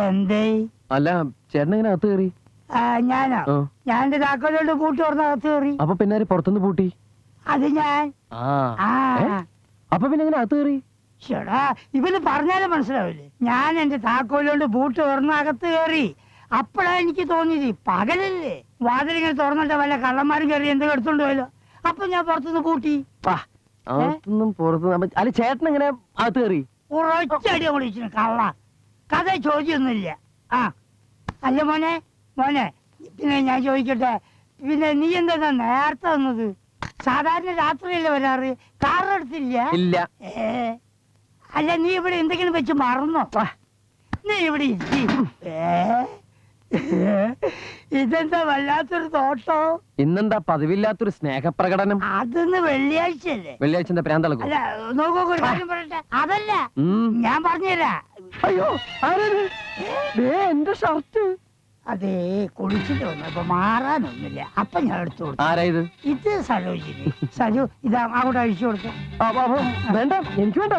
എന്തേ? അല്ല ചേട്ടൻ എങ്ങനെ അകത്ത് കയറി? ഞാനോ? ഞാൻ എന്റെ താക്കോലോട് പൂട്ടി തുറന്ന് അകത്ത് കയറി. അപ്പൊ പിന്നെ പുറത്തുനിന്ന് പൂട്ടി? അത് ഞാൻ. അപ്പൊ പിന്നെ എങ്ങനെ അകത്ത് കയറി? ചേടാ, ഇവന് പറഞ്ഞാലും മനസ്സിലാവില്ലേ? ഞാൻ എന്റെ താക്കോലോട് പൂട്ടി തുറന്ന് അകത്ത് കയറി. അപ്പഴാ എനിക്ക് തോന്നിയത് പകലല്ലേ, വാതിലിങ്ങനെ തുറന്നിട്ട് വല്ല കള്ളന്മാരും കയറി എന്തെങ്കിലും എടുത്തോണ്ട് പോയല്ലോ. അപ്പൊ ഞാൻ പുറത്തുനിന്ന് പൂട്ടി. അല്ല ചേട്ടൻ എങ്ങനെ അകത്ത് കയറി? ഉറച്ചടി വിളിച്ചു കള്ള. കഥ ചോദ്യമൊന്നുമില്ല. അല്ല മോനെ, പിന്നെ ഞാൻ ചോദിക്കട്ടെ, പിന്നെ നീ എന്താ നേരത്തെ വന്നത്? സാധാരണ രാത്രിയല്ലേ വരാറ്? കാറെടുത്തില്ല? ഇല്ല. അല്ല, നീ ഇവിടെ എന്തെങ്കിലും വെച്ച് മറന്നോ? നീ ഇവിടെ ഇതെന്താ വല്ലാത്തൊരു തോട്ടോ? ഇന്നെന്താ പതിവില്ലാത്തൊരു സ്നേഹപ്രകടനം? അതൊന്ന് വെള്ളിയാഴ്ചയല്ലേ? വെള്ളിയാഴ്ച പ്രാന്തളക്കും. അല്ല നോക്കൂ, ഒരു കാര്യം പറയട്ടെ. അതല്ല, ഞാൻ പറഞ്ഞുതരാ. അയ്യോ, എന്റെ ഷർട്ട്. അതേ, കുളിച്ചിട്ട് വന്നപ്പോ മാറാനൊന്നുമില്ല. അപ്പൊ ഞാൻ എടുത്തു കൊടുത്തു. ആരാ ഇത്? ഇത് സരോജിനി. സജു, ഇതാ അങ്ങോട്ട് അഴിച്ചു കൊടുത്തു. വേണ്ട, എനിക്ക് വേണ്ട.